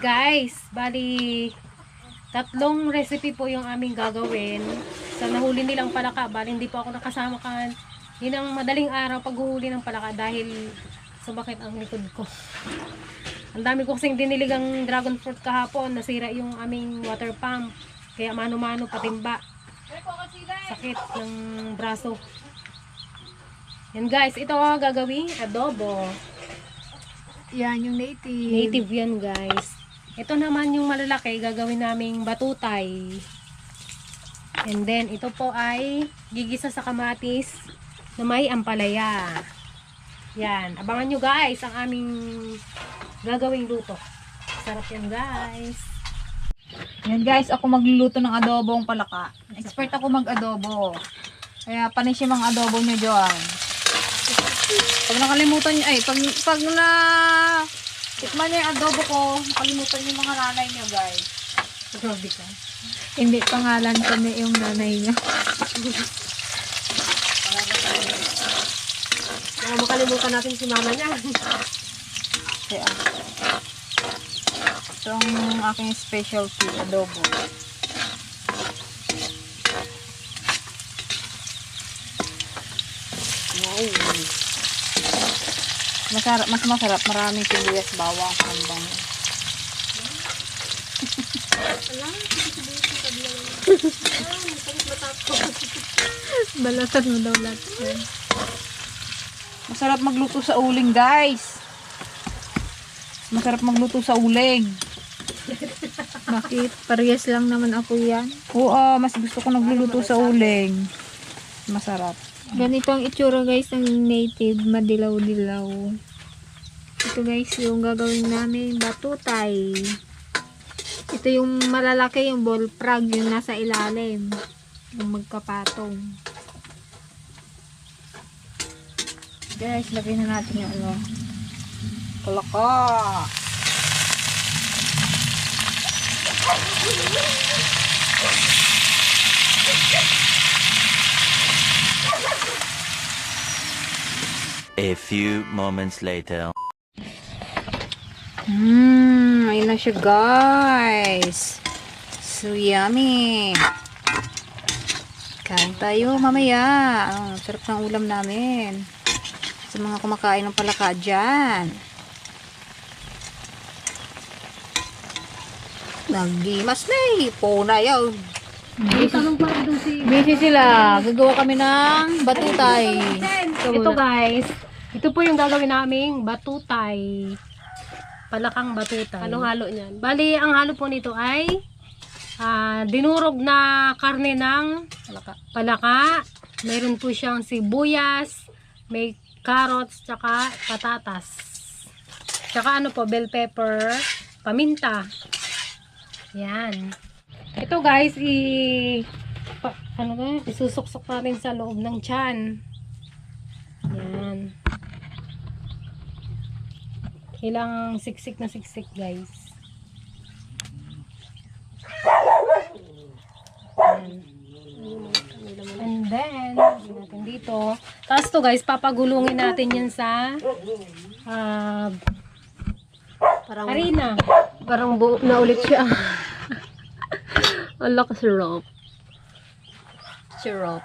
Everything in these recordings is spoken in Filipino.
guys, bali tatlong recipe po yung aming gagawin. Sa nahuli nilang palaka, bali hindi po ako nakasama kan. Yun ang madaling araw paghuhuli ng palaka dahil sumakit ang likod ko. Ang dami ko kasing diniligang dragon fruit kahapon, nasira yung aming water pump. Kaya mano-mano patimba. Sakit ng braso. Yan guys, ito gagawing adobo. Yan yung native. Native yan guys. Ito naman yung malalaki, gagawin naming batutay. And then, ito po ay gigisa sa kamatis na may ampalaya. Yan. Abangan nyo guys ang aming gagawing luto. Sarap yan guys. Yan guys, ako magluluto ng adobong palaka. Expert ako mag-adobo. Kaya panis yung mga adobo nyo dyan. Pag nakalimutan nyo, pag na tikman nyo yung adobo ko, nakalimutan yung mga nanay nyo guys. Grabe ka. Hindi, pangalan ko na yung nanay nyo. Baka makalimutan natin si mama niya. Kaya, ito ang aking specialty, adobo. Wow. Mas masarap, maraming sibuyas, bawang, hambang. Balatan mo daw lahat. Masarap magluto sa uling, guys. Masarap magluto sa uling. Bakit? Parehas lang naman ako yan. Oo, mas gusto ko nagluluto sa uling. Masarap. Ganito ang itsura guys ng native, madilaw-dilaw. Ito guys yung gagawin namin, batutay. Ito yung malalaki, yung bullfrog, yung nasa ilalim. Yung magkapatong. Guys, lagyan na natin yung ano. Palaka. A few moments later. Ayun na siya guys. So yummy. Kain tayo mamaya. Sarap ng ulam namin. Sa mga kumakain ng palaka dyan. Nagdimas na eh. Puna yun. Busy sila. Gagawa kami ng batutay. Ito guys, ito po yung gagawin naming batutay. Palakang batutay. Anong halo niyan? Bali, ang halo po nito ay dinurog na karne ng palaka. Meron po siyang sibuyas, may carrots, tsaka patatas. Tsaka ano po, bell pepper, paminta. Yan. Ito guys, isusuksok natin sa loob ng tiyan. Yan. Kailangang siksik na siksik guys. Yan. And then, lagyan natin dito. Tapos to guys, papagulungin natin yan sa harina. Parang buo na ulit siya. Ang lakas syrup. Syrup.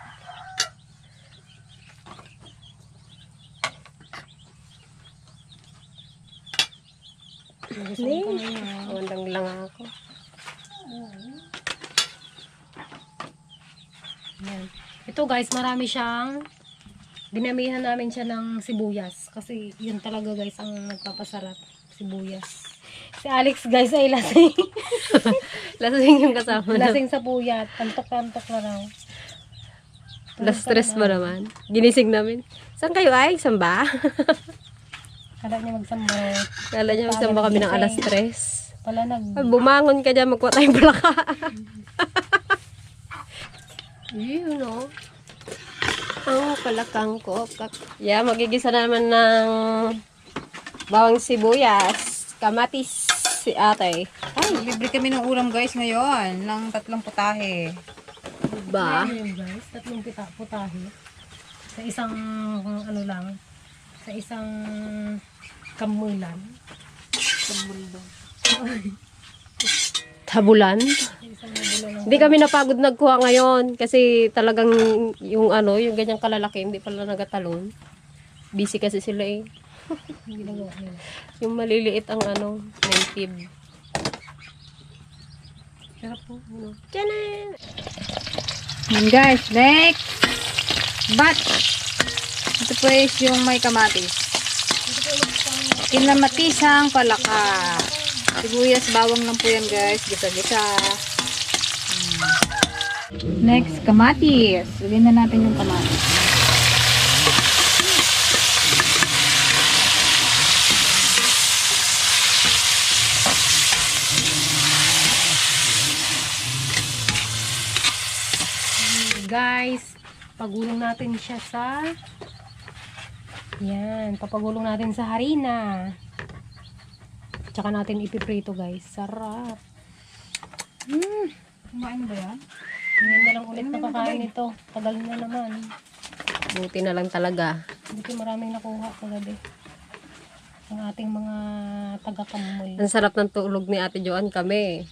Wandang lang ako. Yan. Ito guys, marami siyang dinamihan namin siya ng sibuyas. Kasi yun talaga guys ang nagpapasarap. Sibuyas. Si Alex guys ay lasing. Lasing yung kasama na. Lasing sa puyat. Antok-antok na raw. Last stress ba naman? Ginising namin. Saan kayo ay? Samba? Kala niya magsamba. Kala niya magsamba kami ng alas 3. Pala Ay, bumangon ka dyan, magkuha tayong palaka. Yun o. Ang palakang ko. Yeah, magigisa naman ng bawang sibuyas, kamatis, si ate. Ay, libre kami ng ulam guys ngayon. Ng 3 putahe. Ba? Ayun guys, 3 putahe. Sa isang ano lang. Sa isang kamulan. Sa mundo. Habulan. Hindi kami napagod nagkuha ngayon kasi talagang yung ano, yung ganyang kalalaki, hindi pala nagatalon. Busy kasi sila eh. Yung maliliit ang ano, native. Sarap po. Ano. Tiyanan! Yan guys, next batch. Ito po is yung may kamatis. Kinamatisang palaka. Sibuyas, bawang lang po yan guys. Gisa-gisa. Next, kamatis. Lagyan na natin yung kamatis. Guys, pagulong natin siya sa yan, papagulong natin sa harina. Tsaka natin ipiprito guys. Sarap. Kumain ba yan? Ngayon na lang ulit nakakain ito. Tagal na naman. Buti na lang talaga. Hindi maraming nakuha kagabi. Ang ating mga taga-kamoy. Ang sarap ng tulog ni Ate Joan kami.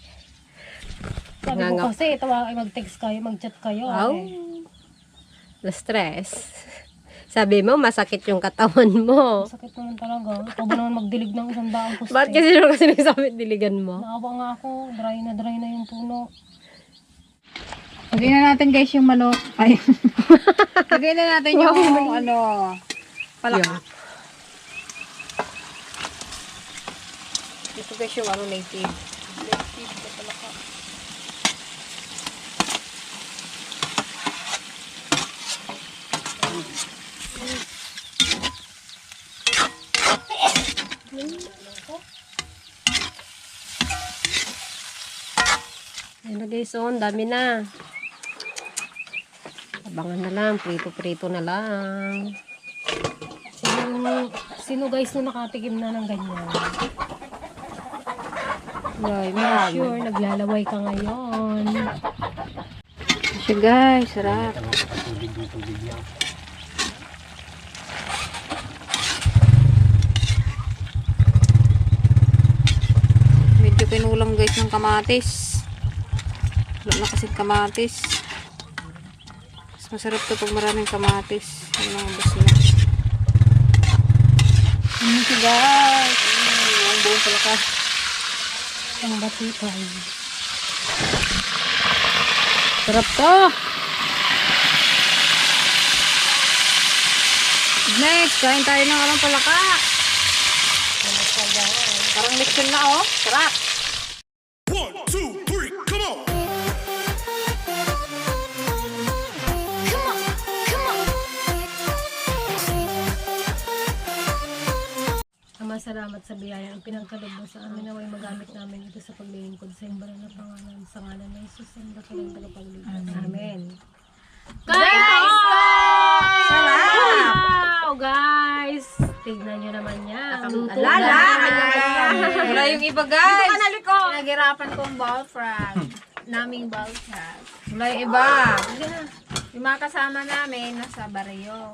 Sabi ko Ngangap. kasi, mag-text kayo, mag-chat kayo. Wow. Eh. Na-stress. Sabi mo, masakit yung katawan mo. Sakit naman talaga. Ikaw ba naman magdilig ng 100 poste? Bakit kasi nagsabi diligan mo? Naawa nga ako. Dry na yung puno. Lagyan na natin guys yung manok. Ay. Lagyan na natin yung ano, palaka. Ito guys yung ano native. Ayan na guys, oh, ang dami na. Abangan na lang, prito-prito na lang. Sino guys na nakatikim na ng ganyan? Ay, Make sure naglalaway ka ngayon. Siya guys, sarap. Medyo kinulang guys ng kamatis. Wala na kasi kamatis. Mas masarap to pag maraming kamatis. Yung mga bas na. Siya guys. Ang buong palaka. Ang batipay. Sarap to. Next, kain tayo ng alang palaka. Parang lechon na oh. Sarap. 1, 2, 3, come on! Ama, salamat sa biyaya ang pinagkaloob mo sa amin na may magamit namin ito sa paglilingkod sa iyong banal na pangalan. Sa ngalan ng Jesus, ang dakilang tagapagligtas. Amen. Guys! Wow! Guys! Tignan nyo naman yan. Luto Alala! na. Wala yung iba guys. Naghirapan kong ball frog. Naming ball frog. Wala yung iba. Yung mga kasama namin nasa baryo.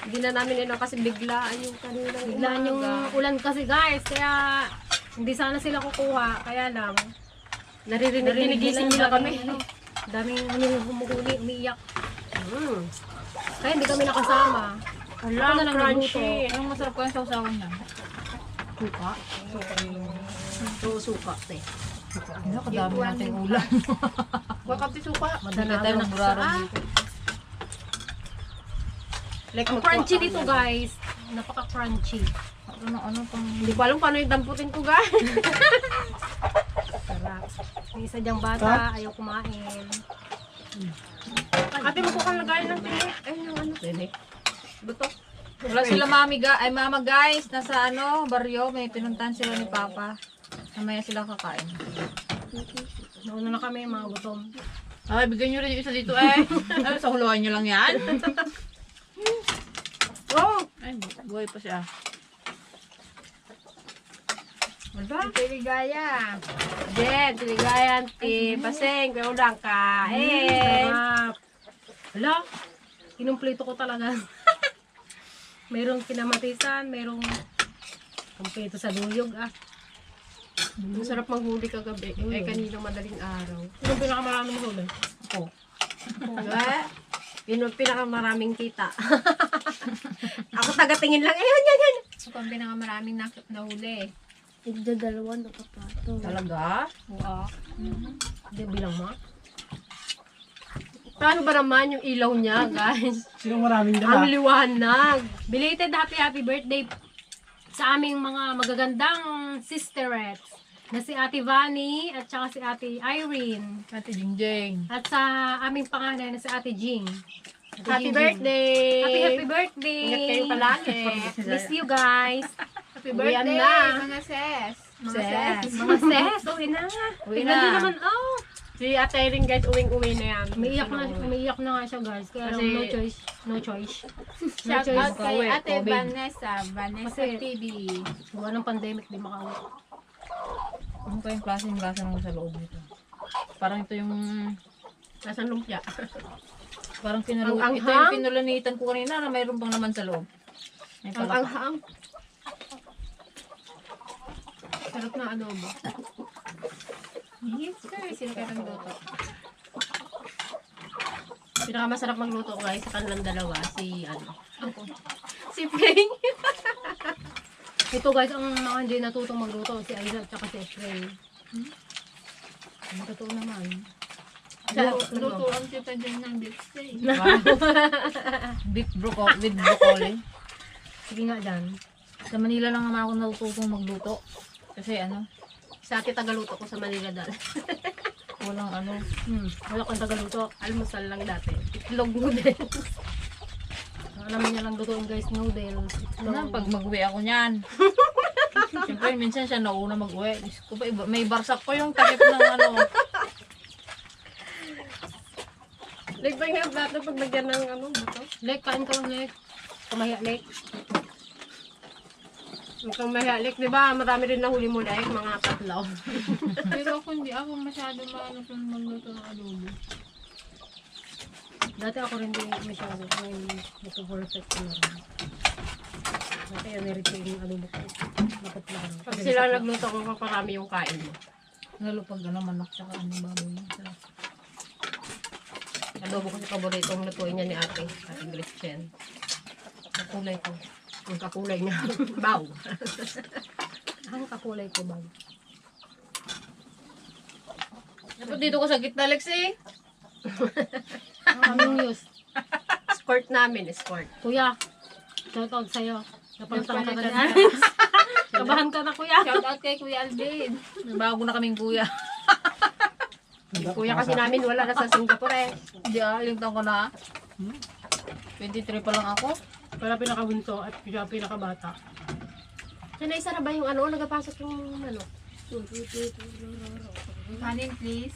Hindi na namin ino kasi biglaan yung kanina. Biglaan yung ulan kasi guys. Kaya hindi sana sila kukuha. Kaya lang. Narinig nila kami. Daming humuhuli, umiiyak. Kaya hindi kami nakasama. Ako na lang nagluto. Anong masarap ko yung sausawan niya? Suka. Suka. Ano, kadami natin ulam. Wakapti suka. Madala tayo ng buraro dito. Ang crunchy nito guys. Napaka-crunchy. Ano pang... Hindi ko alam paano yung damputin ko, guys. Sarap. May isa dyang bata, ayaw kumain. Ate, magkukan na gaya ng tinik. Ay, yung ano. Tinik. Buto. Wala sila mama guys. Nasa ano, baryo. May pinuntahan sila ni Papa. Namaya sila kakain. Nauna na kami, mga gutom. Ay, bigyan nyo rin yung isa dito eh. Ay, sa huluhan nyo lang yan. Oh! Ay, buhay pa siya. Tiligaya. Jen, tiligayan, ti. Paseng, kaya ulang kain. Sarap. Hala, kinumplito ko talaga. Merong kinamatisan, merong kumpleto sa duyog ah. Masarap maghuli kagabi. Eh, kanina madaling araw. Yung pinakamaraming huli. Ako. Yun ang pinakamaraming kita. Ako taga-tingin lang. Ayun, yan, yan. Ito ang pinakamaraming nahuli. Dalawa nakapato. Talaga? Oo. Hindi bilang mo. Paano ba naman yung ilaw niya, guys? Sino maraming Ang liwanag. Belated happy birthday sa aming mga magagandang sisterettes na si Ate Vani at saka si Ate Irene Ate Jingjing. at sa aming panganay na si Ate Jing. Happy birthday! Happy birthday! Ingat kayo palagi. Miss you guys! Happy Uwian birthday, na. mga ses. Mga Ses. ses. Mga sis, uwi na. Uwi Tingnan na. nyo naman, oh! Si Ate Irene, guys, uwing-uwi na yan. Umiiyak na nga siya guys. Kaya Kasi- no choice. No choice. No Shout choice. out kay Ate COVID. Vanessa. Vanessa Kasi- TV. Gawa ng pandemic, di makauwi. Ano pa yung klaseng lasa ng sa loob nito? Parang ito yung... Nasaan lumpia? Parang Ang ito anghang? yung pinulanitan ko kanina na mayroon pang naman sa loob. May Ang palaka. anghang. Sarap na adobo. Yes, sir. Sino kayo nagluto? Pinakamasarap magluto, guys, sa kanilang dalawa. Si, si Peng. Ito guys, ang mga hindi natutong magluto, si Aiza at saka si Efrain. Ang totoo naman. Lutuan kita dyan ng beef steak. Beef with broccoli. Sige nga dyan. Sa Manila lang naman ako natutong magluto. Kasi ano, Sa ate tagaluto ko sa Manila dal. walang ano. Wala kang tagaluto. Almusal lang dati. Itlog noodles. Alam niya lang lutuin guys, noodles. Ano, pag mag-uwi ako niyan. Siyempre, minsan siya nauna mag-uwi. Diyos ko pa, may barsak ko yung takip ng ano. Like pa nga plato pag nagyan ng buto. Lek, kain ka lang, Lek. Kumaya, Lek. Mukhang mahalik, di ba? Marami rin nahuli mo like, mga tatlo. Pero ako hindi ako masyado maano sa magluto ng adobo. Dati ako rin din masyado. Ngayon, ito perfect ko na rin. Dati merit ko yung adobo ko. Dapat lang. Pag sila nagluto ko, kaparami yung kain mo. Lalo pag ano, manok tsaka ano baboy. Sarap. Adobo kasi paboritong lutuin niya ni ate. Ate Christian. Kakulay ko. Ang kakulay niya. Baw. Ang kakulay ko ba? Dapat dito ko sa gitna, Lexi. Ang aming news. Escort namin, escort. Kuya, shout out sa'yo. Napalitan ka na Napalitan ni Alex. Kabahan ka na kuya. Shout out kay Kuya Alvin. May bago na kaming kuya. Yung kuya kasi namin wala na sa Singapore eh. Hindi ilang taon ko na. 23 pa lang ako. Wala pinakabunso at siya pinakabata. Sana isa na ba yung ano? Nagapasok yung ano? Kanin, please.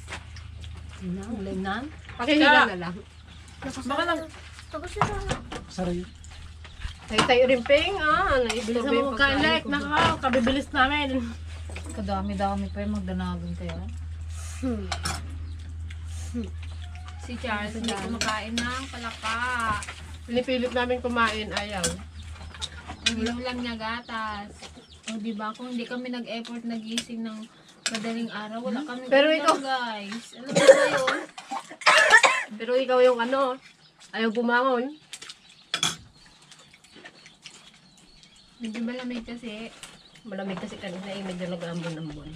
Ulinan. Pakihiga na lang. Baka lang. Saray. Tayo rin ping. Bilis na mo kain, Lek. Kabibilis namin. Kadami-dami pa yung magdanagan kaya. Si Charles hindi kumakain ng palaka. Pinipilit namin kumain, ayaw. Ulam lang niya gatas. O diba, kung hindi kami nag-effort nagising ng madaling araw, wala kami Pero ulam, ikaw- guys. Alam mo ba yun? Pero ikaw yung ano, ayaw bumangon. Medyo malamig kasi. Malamig kasi kanina eh, medyo nag-ambon-ambon.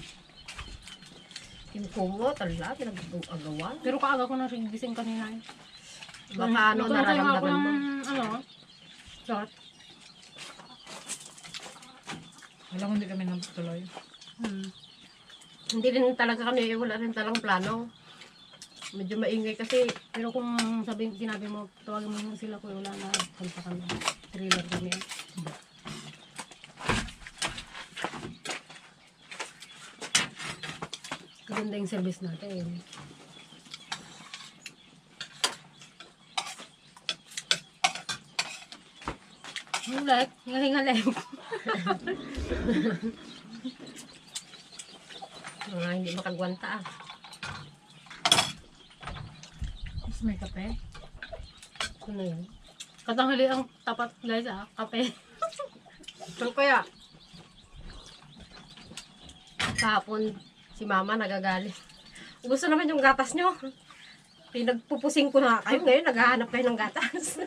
Yung kumo, tala, pinag-agawan. Pero kaaga ko na rin gising kanina. Baka ano, Nagtutuloy nga ako nararamdaman mo. ng, ano, shot. Alam ko hindi kami nagtuloy. Hindi rin talaga kami, wala rin talang plano. Medyo maingay kasi, Pero kung sinabi mo, tawagin mo sila ko, wala na. Kanta kami. Thriller kami. Maganda yung service natin. Halek, ngaling-halek. mga hindi makagwanta ah. Mas may kape. Ano yun? Katanghali ang tapat guys kape. So kaya, Kahapon, si mama nagagalit. Gusto naman yung gatas nyo. Pinagpupusing ko na kayo. Ngayon, naghahanap kayo ng gatas.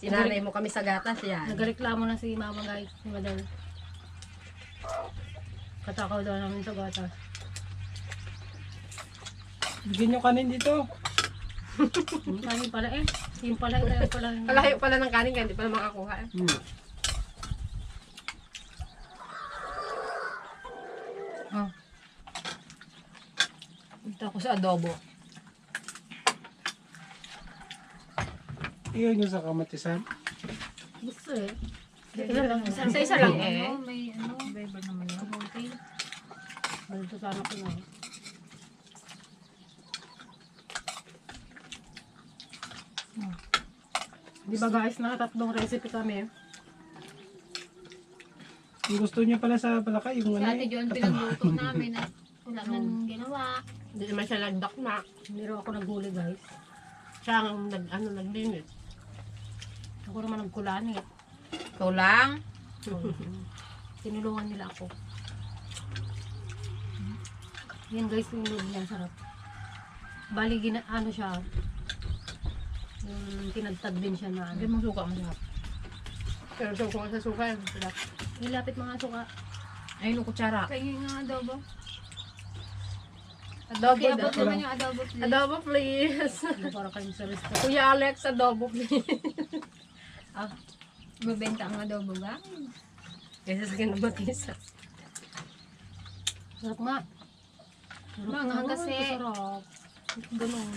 Sinanay mo kami sa gatas, yan. Nagreklamo na si mama guys, si Madal. Katakaw daw namin sa gatas. Bigyan nyo kanin dito. Kanin pala eh. Yung pala, tayo pala. Kalayo pala ng kanin, kaya hindi pala makakuha. Oh. Ito ako sa adobo. Iyon nyo sa kamatisan. Gusto eh. Isa lang. Isa lang eh. May ano, flavor naman yun. Okay. Balito sana ko na. Di ba guys, nakatatlong recipe kami. Kung gusto nyo pala sa palaka, yung Si ano Ate John pinagluto namin at wala nang ginawa. Hindi naman siya nagdakma. Hindi rin ako naghuli guys. Siya ang nag-limit. Ako naman nagkulanit. Ikaw lang. Tinulungan nila ako. Yan guys, yung loob niya, sarap. Bali, ano siya. Yung tinagtag din siya na ano. Hindi mong suka masarap. Pero so, kung sa suka, sarap. Nilapit mga suka. Ayun yung kutsara. Pahingin nga adobo. Adobo Kaya daw. abot naman yung adobo please. Adobo, please. Hindi para kayo sa restaurant. Kuya Alex, adobo, please. Mabenta ang adobo ba? Kasi sa kinamatisa. Sarap nga. Sarap Maanghang nga, kasi. Sarap. Ganun.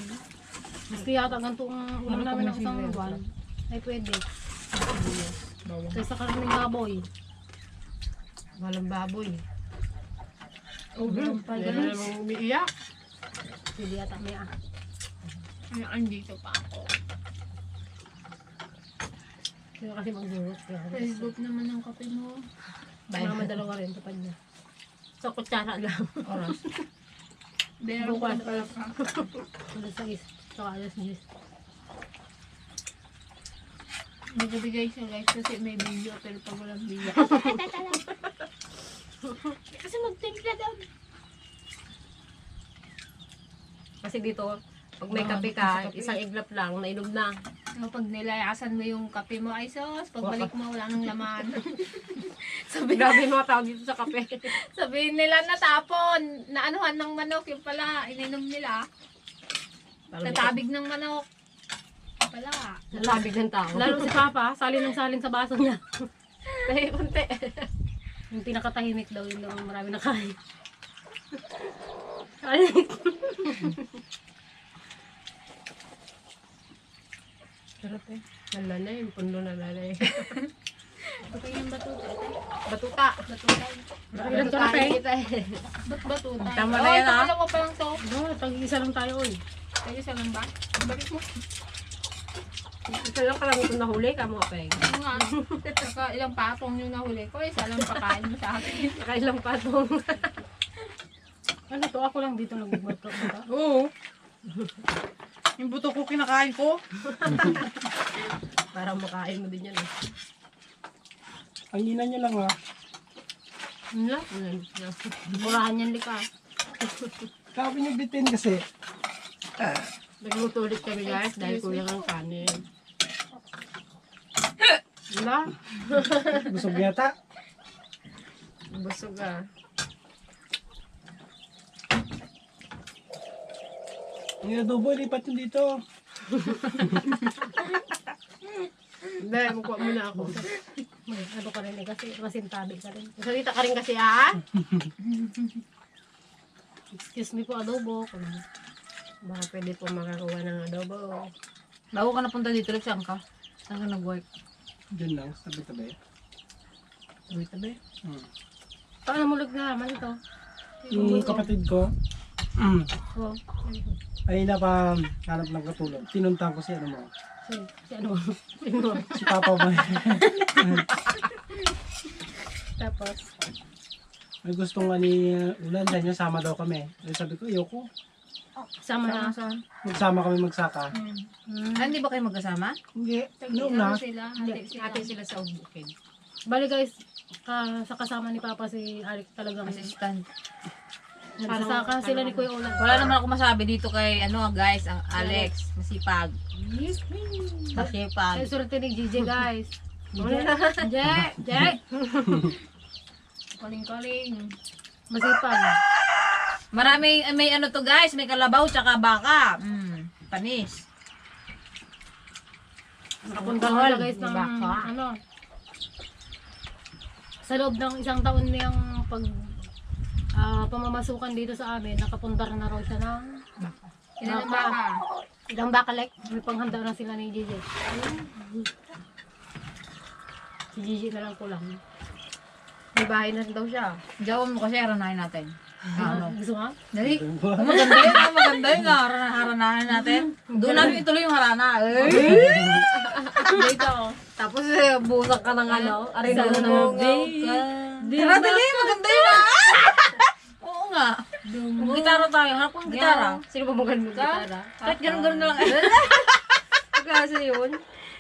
Gusto yata ganitong ulam namin ng isang buwan. Ay pwede. Kaysa karaming baboy. Walang baboy. Ganun pa Hindi guys. na namang umiiyak. Pwede yata may Ay, andito pa ako. Kaya kasi magdurot. Facebook naman ang kape mo. Mama dalawa rin tapad niya. Sa kutsara lang. Oras. Meron Bukas. pa pala ka. Alas 6. Saka alas 10. Nagbibigay siya guys kasi may video pero pag walang video. Kasi magtimpla daw. Kasi dito, pag may kape ka, isang iglap lang, nainom na. Pag nilayasan mo yung kape mo ay sos, pagbalik mo wala nang laman. Grabe mga tao dito sa kape. Sabihin nila natapon, naanuhan ng manok, yung pala, ininom nila. Natabig ng manok. Yung pala. Natabig ng tao. Lalo si Papa, salin ng salin sa baso niya. Dahil unti. Yung pinakatahimik daw, yun daw ang marami na kain. Sarap eh. Nalalay, yung pundo nalalay. Ito yung batuta. Batuta. Batuta. Ilan ka na pa eh? Kita eh. Ba't batuta? Tama na yan, ito ah. dalawa pa lang to. No, tag-isa lang tayo oy. Tayo isa lang ba? Balik mo. Ito lang pala ito nahuli ka mga peg. Oo nga. Saka ilang patong yung nahuli ko. Isa lang pakain mo sa akin. Nakailang patong. Ano to? Ako lang dito nagbubato. Oo. Yung buto ko kinakain ko. Para makain mo din yan eh. Ang ina nyo lang ha. Wala. Murahan yan lika. Sabi nyo bitin kasi. Nagluto ulit kami guys dahil kulang ang kanin. Wala. Busog yata. Busog ah. Yung adobo, lipat nyo dito. Hindi, makuha mo na ako. Ano ka rin eh, kasi masintabi ka rin. Salita ka rin kasi ah. Excuse me po, adobo. Baka pwede po makakuha ng adobo. Bago ka napunta dito, saan ka? Saan ka nag-work? Diyan lang, tabi-tabi. Tabi-tabi. Paano mo naman ito? Yung kapatid ko, Oh, ay napa hanap ng katulong. Tinuntahan ko si ano mo. si ano? Si Papa mo. Tapos, May gustong ni Ulan dahil niya sama daw kami. Ay sabi ko, ayoko. sama na. Saan? Magsama kami magsaka. Ah, hindi ba kayo magkasama? Hindi. Tag-ina Noong na. sila. Hati sila. Ate sila sa bukid. Bali guys, sa kasama ni Papa si Alec talagang Assistant. nagsasakan sila ni Kuya Ulan. Wala naman ako masabi dito kay guys, ang Alex, masipag. Masipag. Ay, surte ni Gigi guys. Jay! Kaling-kaling. Masipag. Maraming, may to guys, may kalabaw tsaka baka. Panis. Nakapunta sila guys ng sa loob ng isang taon niyang pamamasukan dito sa amin, nakapundar na raw siya ng Ilan ang baka? ilang bakalek. May panghanda na sila ni Gigi. Si Gigi na lang kulang. May bahay na rin daw siya. Jawab mo kasi haranahin natin. Gusto nga? Dali. Maganda yun, maganda yun. Haranahin natin. Doon namin ituloy yung harana. Dito. Tapos busak ka ng arin na Tara, dali. Maganda yun. Oo nga. Gitara tayo. Harap kong gitara. Sino ba magaling mo gitara? Kahit ganun-ganun na lang. Kasi yun.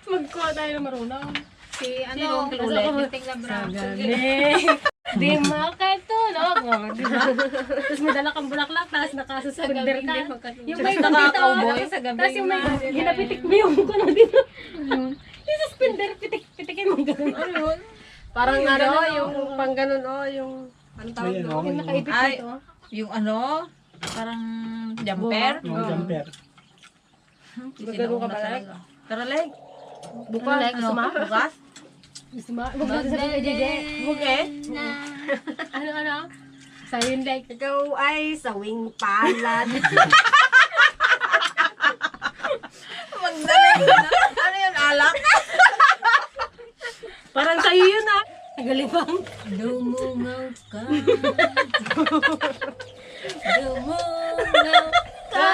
Magkuha tayo ng marunong. Si Sino ang kilulay? Ting labra. Di makatulog. Di ba? Tapos may dala kang bulaklak, tapos nakasuspender ka. Yung may Nakaka-cowboy sa gabi. Tapos yung may ginapitik mo yung kuno dito. Yung suspender, pitik-pitikin mo gano'n. Ano yun? Parang yung pang ganun yung anong tawag Ayan, doon? Yung nakaipit Ay, dito. yung parang jumper. Mga jumper. Magano ka ba, Lek? Tara, Leg. Bukas, Bukas? gusto mo? Huwag natin sabihin kay Jeje. Okay. Ano? Sa'yo yung like. Ikaw ay sawing palad. Magdali na. Ano yun, alak? Parang sa'yo yun ah. Nagalibang. Dumungaw ka. Dumungaw ka.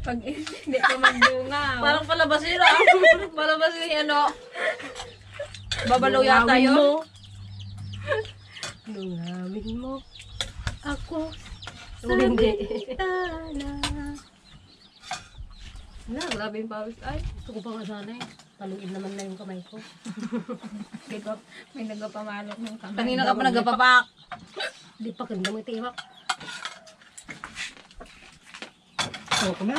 Pag hindi ka magdungaw. Parang palabasira. Palabasira Babalaw yata yun. Nungawin mo ako. Hindi. Na, grabe yung pawis. Ay, Gusto ko pa nga sana eh. Taluin naman na yung kamay ko. May nagapamalok ng kamay. Kanina ka pa nagapapak. Di pa ganda mo tiwak. Okay na.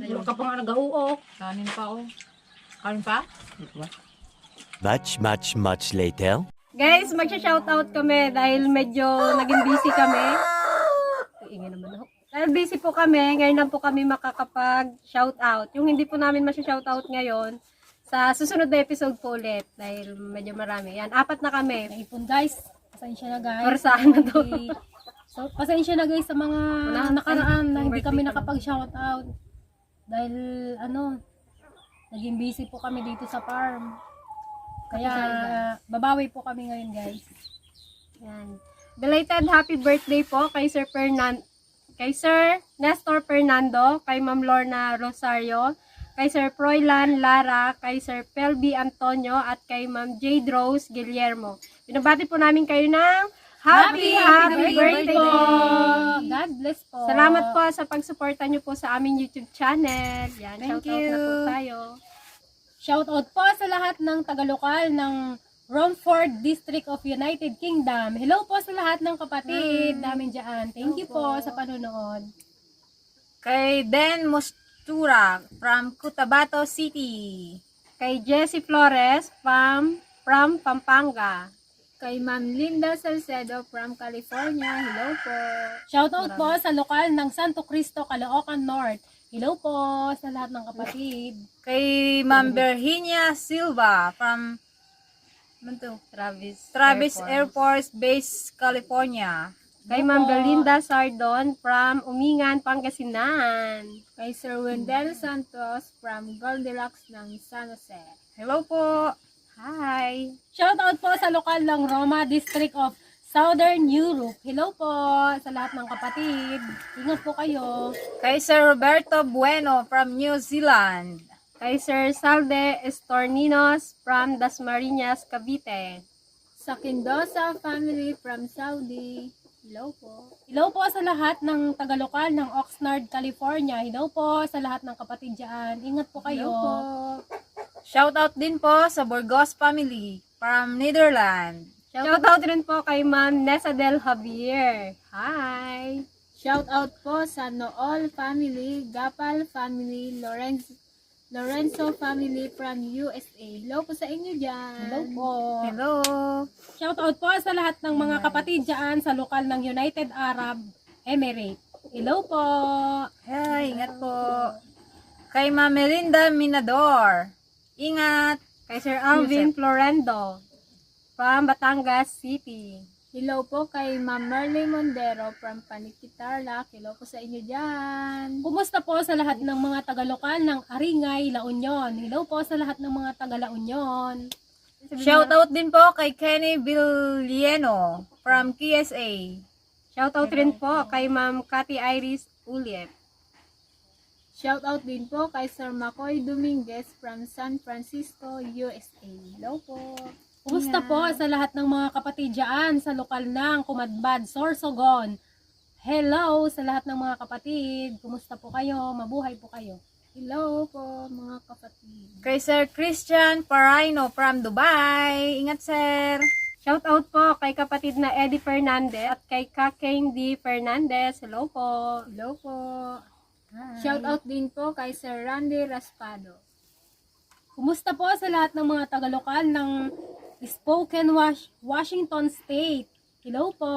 Yung ka pa nga nag-auo. Kanin pa ako. Kanin pa? Much later. guys, magsha-shoutout kami dahil medyo naging busy kami. Ingay naman ako. Dahil busy po kami, ngayon lang po kami makakapag-shoutout. Yung hindi po namin masya-shoutout ngayon, sa susunod na episode po ulit. Dahil medyo marami. Yan, 4 na kami. Naipon guys. Pasensya na guys. Persahan na to. So, pasensya na guys sa mga nakaraan na hindi kami nakapag-shoutout. Dahil naging busy po kami dito sa farm. Kaya babawi po kami ngayon guys. Yan. Belated happy birthday po kay kay Sir Nestor Fernando, kay Ma'am Lorna Rosario, kay Sir Froilan Lara, kay Sir Pelby Antonio, at kay Ma'am Jade Rose Guillermo. Binabati po namin kayo ng happy birthday po! God bless po. Salamat po sa pagsuporta nyo po sa aming YouTube channel. Yan, Thank shoutout na po you. tayo. Shoutout po sa lahat ng taga-lokal ng Romford District of United Kingdom. Hello po sa lahat ng kapatid namin dyan. Thank you po sa panonood. Kay Den Mostura from Cotabato City. Kay Jessie Flores from Pampanga. Kay Ma'am Linda Salcedo from California. Hello po. Shoutout po sa lokal ng Santo Cristo, Caloocan North. Hello po sa lahat ng kapatid. Kay Ma'am Virginia Silva from Travis Air Force Base, California. Kay Ma'am Belinda Sardon from Umingan, Pangasinan. Kay Sir Wendell Santos from Goldilocks ng San Jose. Hello po. Hi! Shoutout po sa lokal ng Roma District of Southern Europe. Hello po sa lahat ng kapatid. Ingat po kayo. Kay Sir Roberto Bueno from New Zealand. Kay Sir Salde Estorninos from Dasmariñas, Cavite. Sa Kindosa family from Saudi. Hello po. Hello po sa lahat ng taga-lokal ng Oxnard, California. Hello po sa lahat ng kapatid dyan. Ingat po kayo. Hello po. Shoutout din po sa Burgos family from Netherlands. Shoutout rin po kay Ma'am Nessa Del Javier. Hi! Shout out po sa Nool family, Gapal family, Lorenzo family from USA. Hello po sa inyo dyan. Hello po. Hello. Shoutout po sa lahat ng mga kapatid dyan sa lokal ng United Arab Emirates. Hello po. Ay, ingat po. Kay Ma'am Melinda Minador. Ingat. Kay Sir Alvin Florendo from Batangas City. Hello po kay Ma'am Merly Mondero from Paniquitarlac. Hello po sa inyo dyan. Kumusta po sa lahat ng mga taga-lokal ng Aringay, La Union? Hello po sa lahat ng mga taga-La Union. Shoutout din po kay Kenny Villeno from KSA. Shoutout rin po kay Ma'am Cathy Iris Uliep. Shout out din po kay Sir Macoy Dominguez from San Francisco, USA. Hello po. Kumusta po sa lahat ng mga kapatid dyan sa lokal ng Kumadbad, Sorsogon? Hello sa lahat ng mga kapatid. Kumusta po kayo? Mabuhay po kayo. Hello po mga kapatid. Kay Sir Christian Paraino from Dubai. Ingat, sir. Shoutout po kay kapatid na Eddie Fernandez at kay Kakeng D. Fernandez. Hello po. Hello po. Shout out din po kay Sir Randy Raspado. Kumusta po sa lahat ng mga taga-lokal ng Spokane, Washington State? Hello po.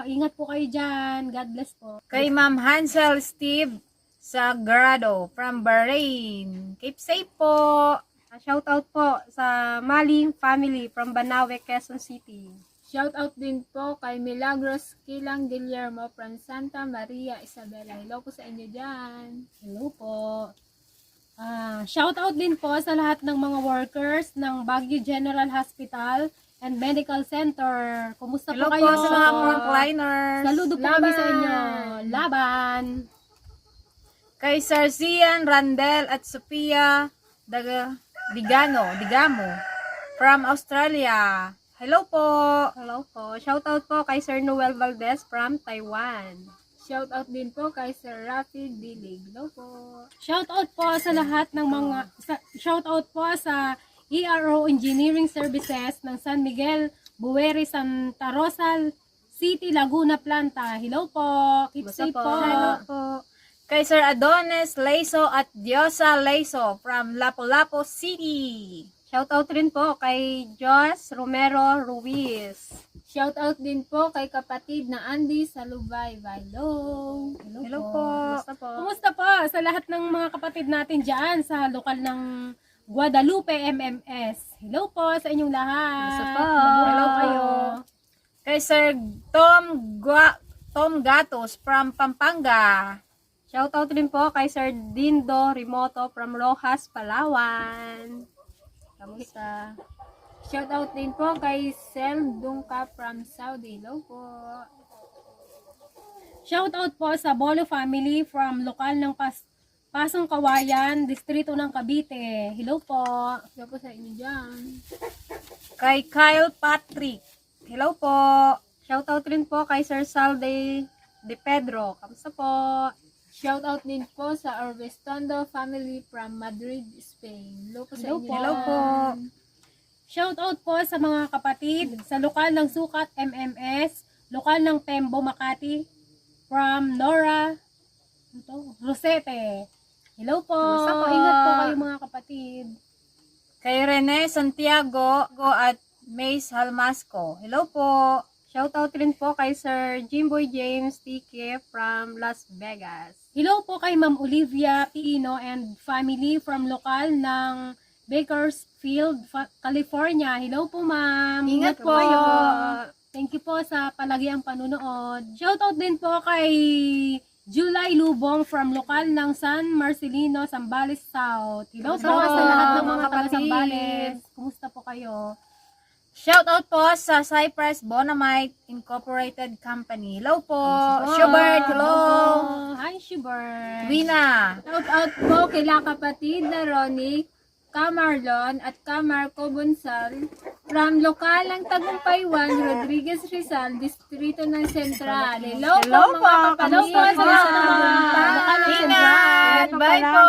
Ingat po kayo dyan. God bless po. Kay Ma'am Hansel Steve Sagrado from Bahrain. Keep safe po. Shoutout po sa Maling family from Banawe, Quezon City. Shout out din po kay Milagros Kilang Guillermo from Santa Maria, Isabela. Hello po sa inyo dyan. Hello po. Shout out din po sa lahat ng mga workers ng Baguio General Hospital and Medical Center. Kumusta Hello po kayo? po sa mga frontliners. Saludo po kami sa inyo. Laban! Kay Sir Zian Randel at Sophia Digamo from Australia. Hello po. Hello po. Shoutout po kay Sir Noel Valdez from Taiwan. Shout out din po kay Sir Rafi Dilig. Hello po. Shout out po sa lahat ng mga shout out po sa ERO Engineering Services ng San Miguel, Buweri, Santa Rosa City, Laguna, Planta. Hello po. Keep safe po. Hello po. Kay Sir Adonis Leiso at Diosa Leiso from Lapu-Lapu City. Shoutout rin po kay Jos Romero Ruiz. Shout out din po kay kapatid na Andy Salubay. Hello. Hello po. Basta po. Kumusta po sa lahat ng mga kapatid natin dyan sa lokal ng Guadalupe MMS? Hello po sa inyong lahat. Basta po. Hello kayo. Kay Sir Tom Gatos from Pampanga. Shoutout rin po kay Sir Dindo Rimoto from Rojas, Palawan. Kamusta? Shout out din po kay Sel Dungka from Saudi. Hello po. Shout out po sa Bolo family from lokal ng Pasong Kawayan, distrito ng Cavite. Hello po. Hello po sa inyo dyan. Kay Kyle Patrick. Hello po. Shoutout rin po kay Sir Salde De Pedro. Kamusta po? Shout out din po sa Orvestondo family from Madrid, Spain. Hello po sa Hello inyo po. Hello po. Shout out po sa mga kapatid sa lokal ng Sukat MMS, lokal ng Pembo Makati, from Nora Rosete. Hello po. Kumusta po? Ingat po kayo mga kapatid. Kay Rene Santiago at Mace Halmasco. Hello po. Shoutout rin po kay Sir Jimboy James Tike from Las Vegas. Hello po kay Ma'am Olivia Pino and family from lokal ng Bakersfield, California. Hello po, ma'am. Ingat po. kayo. Thank you po sa palagiang panunood. Shoutout din po kay July Lubong from lokal ng San Marcelino, Zambales South. Hello po Hello, sa lahat ng mga mga taga kapatid. Zambales. Kumusta po kayo? Shout out po sa Cypress Bonamite Incorporated Company. Hello po. Oh, Schubert, hello. Hi, Schubert. Wina. Shout out po kila kapatid na Ronnie, Kamarlon at Kamarco Bonsal From Localang Tagumpay 1, Rodriguez Rizal, Distrito ng Central. Hello po mga kapatid. Sa Tagumpay. Ingat! Bye po!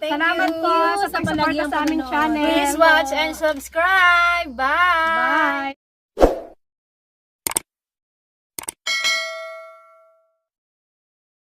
Thank Salamat you! po sa pagsuporta sa aming channel. Please watch and subscribe! Bye!